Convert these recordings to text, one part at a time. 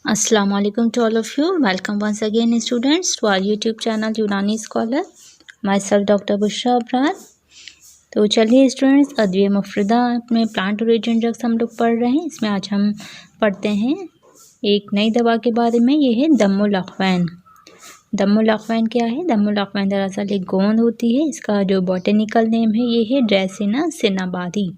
Assalamu alaikum to all of you. Welcome once again students to our YouTube channel यूनानी scholar. Myself Dr. Bushra Abrar. तो चलिए students, अद्वितीय मुफ्रदा में plant origin drugs हम लोग पढ़ रहे हैं. इसमें आज हम पढ़ते हैं एक नई दवा के बारे में. ये है दम्मोलाक्वैन. दम्मोलाक्वैन क्या है? दम्मोलाक्वैन दरअसल एक गोंद होती है. इसका जो बॉटेनिकल नेम है ये है ड्रेसिना सिनाबादी.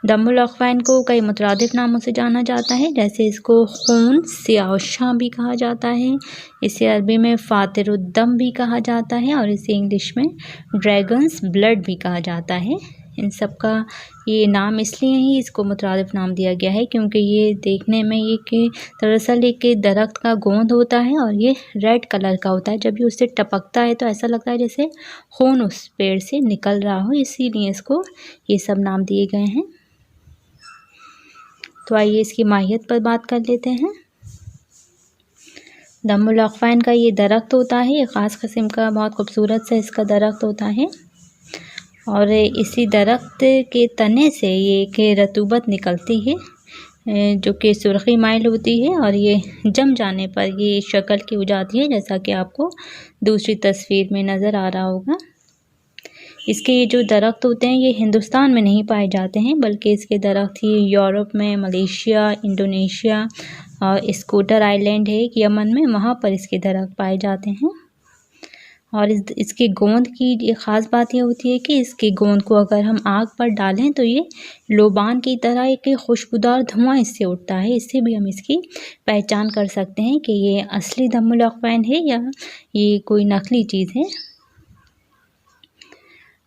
दम्मोलाक्वैन को कई मुतरादिफ नामों से जाना जाता है, जैसे इसको खून सियाशां भी कहा जाता है, इसे अरबी में फातिरुद्दम भी कहा जाता है और इसे इंग्लिश में ड्रैगन्स ब्लड भी कहा जाता है. इन सब का ये नाम इसलिए ही इसको मुतरादिफ नाम दिया गया है क्योंकि ये देखने में ये कि दरअसल एक दरख्त का गोंद होता है और ये रेड कलर का होता है. जब ये उससे टपकता है तो ऐसा लगता है जैसे खून उस पेड़ से निकल रहा हो, इसीलिए इसको ये सब नाम दिए गए हैं. तो आइए इसकी माहियत पर बात कर लेते हैं. दम्मोलाक्वैन का ये दरख्त होता है, एक ख़ास किस्म का बहुत खूबसूरत सा इसका दरख्त होता है और इसी दरख्त के तने से ये एक रतूबत निकलती है जो कि सुर्खी माइल होती है और ये जम जाने पर ये शक्ल की हो जाती है, जैसा कि आपको दूसरी तस्वीर में नज़र आ रहा होगा. इसके ये जो दरख्त होते हैं ये हिंदुस्तान में नहीं पाए जाते हैं, बल्कि इसके दरख्त ये यूरोप में, मलेशिया, इंडोनेशिया और स्कूटर आइलैंड है एक यमन में, वहाँ पर इसके दरख्त पाए जाते हैं. और इसके गोंद की एक ख़ास बात ये होती है कि इसके गोंद को अगर हम आग पर डालें तो ये लोबान की तरह एक खुशबूदार धुआं इससे उठता है. इससे भी हम इसकी पहचान कर सकते हैं कि ये असली दम्मोलाक्वैन है या ये कोई नकली चीज़ है.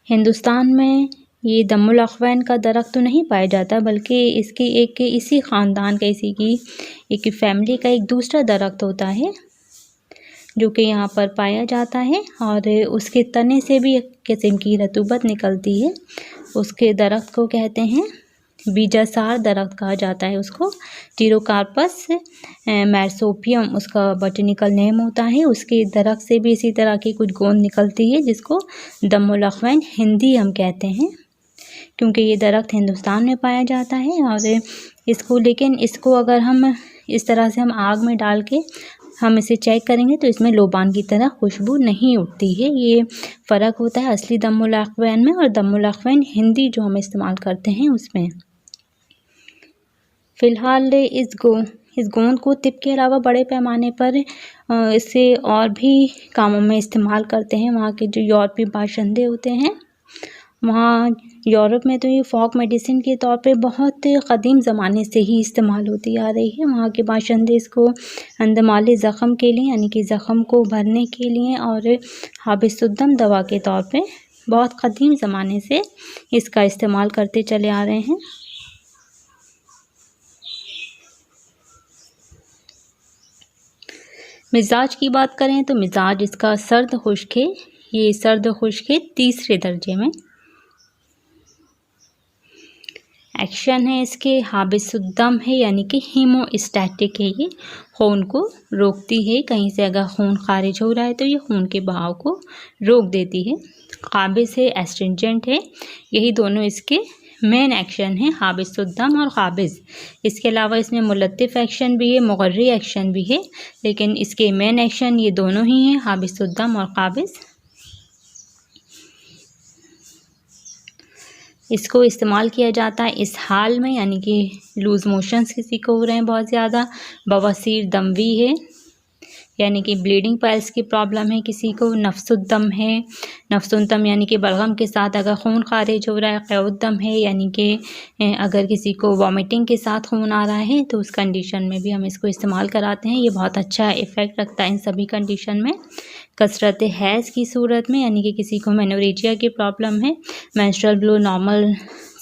हिंदुस्तान में ये दम्मोलाक्वैन का दरख्त तो नहीं पाया जाता, बल्कि इसके एक इसी ख़ानदान का, इसी की एक फैमिली का एक दूसरा दरख्त होता है जो कि यहाँ पर पाया जाता है और उसके तने से भी एक किस्म की रतूबत निकलती है. उसके दरख्त को कहते हैं बीजासार दरख्त कहा जाता है. उसको टीरोकार्पस मैरसोपियम उसका बॉटेनिकल नेम होता है. उसके दरख्त से भी इसी तरह की कुछ गोंद निकलती है जिसको दम्मोलाक्वैन हिंदी हम कहते हैं, क्योंकि ये दरख्त हिंदुस्तान में पाया जाता है. और इसको अगर हम इस तरह से हम आग में डाल के हम इसे चेक करेंगे तो इसमें लोबान की तरह खुशबू नहीं उठती है. ये फ़र्क होता है असली दम्मोलाक्वैन में और दम्मोलाक्वैन हिंदी जो हम इस्तेमाल करते हैं उसमें. फ़िलहाल इस गोंद को तिब के अलावा बड़े पैमाने पर इसे और भी कामों में इस्तेमाल करते हैं. वहाँ के जो यूरोपीय बाशिंदे होते हैं, वहाँ यूरोप में तो ये फॉक मेडिसिन के तौर पे बहुत क़दीम ज़माने से ही इस्तेमाल होती आ रही है. वहाँ के बाशिंदे इसको अंदमाली ज़ख़म के लिए, यानी कि ज़ख़म को भरने के लिए और हाबिसुद्दम दवा के तौर पे बहुत क़दीम ज़माने से इसका इस्तेमाल करते चले आ रहे हैं. मिजाज की बात करें तो मिजाज इसका सर्द खुश्क है. ये सर्द खुश्क है तीसरे दर्जे में. एक्शन है इसके हाबिसुद्दम है, यानी कि हीमोस्टैटिक है. ये खून को रोकती है. कहीं से अगर खून खारिज हो रहा है तो ये खून के बहाव को रोक देती है. काबिज है, एस्ट्रिंजेंट है. यही दोनों इसके मेन एक्शन है, हाबिसुद्दम और काबिज. इसके अलावा इसमें मुलत्तिफ़ एक्शन भी है, मुगर्री एक्शन भी है, लेकिन इसके मेन एक्शन ये दोनों ही हैं, हाबिसुद्दम और काबिज. इसको इस्तेमाल किया जाता है इस हाल में, यानी कि लूज़ मोशंस किसी को हो रहे हैं बहुत ज़्यादा, बवासीर दमवी है यानी कि ब्लीडिंग पाइल्स की प्रॉब्लम है किसी को, नफ्सुद्दम है, नफ्सुद्दम यानी कि बलगम के साथ अगर खून खारिज हो रहा है, क़ैउद्दम है यानी कि अगर किसी को वॉमिटिंग के साथ खून आ रहा है तो उस कंडीशन में भी हम इसको इस्तेमाल कराते हैं. ये बहुत अच्छा इफ़ेक्ट रखता है इन सभी कंडीशन में. कसरत हैज़ की सूरत में, यानी कि किसी को मेनोरेजिया की प्रॉब्लम है, मेंस्ट्रुअल फ्लो नॉर्मल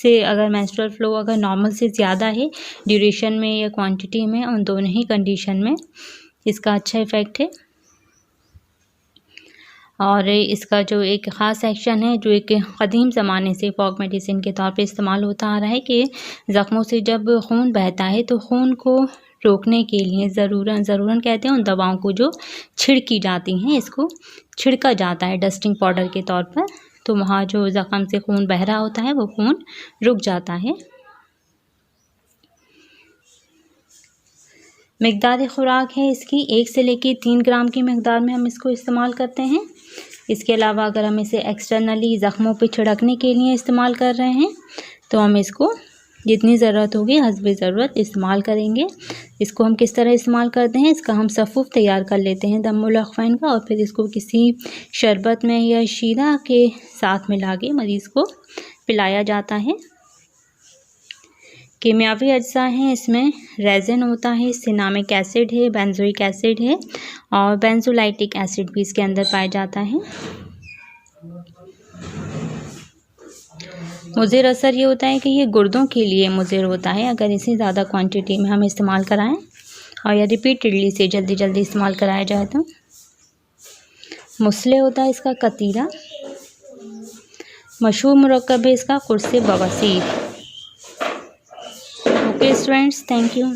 से अगर मेंस्ट्रुअल फ्लो अगर नॉर्मल से ज़्यादा है ड्यूरेशन में या क्वांटिटी में, उन दोनों ही कंडीशन में इसका अच्छा इफ़ेक्ट है. और इसका जो एक ख़ास एक्शन है जो एक क़दीम ज़माने से फ़ोक मेडिसिन के तौर पे इस्तेमाल होता आ रहा है कि ज़ख्मों से जब खून बहता है तो खून को रोकने के लिए ज़रूरन कहते हैं उन दवाओं को जो छिड़की जाती हैं, इसको छिड़का जाता है डस्टिंग पाउडर के तौर पर। तो वहाँ जो ज़ख्म से खून बह रहा होता है वो खून रुक जाता है। मिक़दार खुराक है इसकी 1 से लेके 3 ग्राम की मिक़दार में हम इसको इस्तेमाल करते हैं। इसके अलावा अगर हम इसे एक्सटर्नली ज़ख्मों पे छिड़कने के लिए इस्तेमाल कर रहे हैं तो हम इसको जितनी ज़रूरत होगी हस्बे ज़रूरत इस्तेमाल करेंगे। इसको हम किस तरह इस्तेमाल करते हैं, इसका हम सफ़ूफ़ तैयार कर लेते हैं दमुल अख़फ़ैन का, और फिर इसको किसी शरबत में या शीरा के साथ मिला के मरीज़ को पिलाया जाता है। कीमियावी अज्जा हैं इसमें रेज़िन होता है, सिनामिक एसिड है, बेंज़ोइक एसिड है और बेंज़ोलाइटिक एसिड भी इसके अंदर पाया जाता है। मुज़िर असर ये होता है कि ये गुर्दों के लिए मुज़िर होता है अगर इसे ज़्यादा क्वांटिटी में हम इस्तेमाल कराएं और या रिपीटेडली से जल्दी इस्तेमाल कराया जाए तो। मुस्ले होता है इसका कतीरा। मशहूर मुरक्कब है इसका कुर्से बवासीर। Okay students, thank you.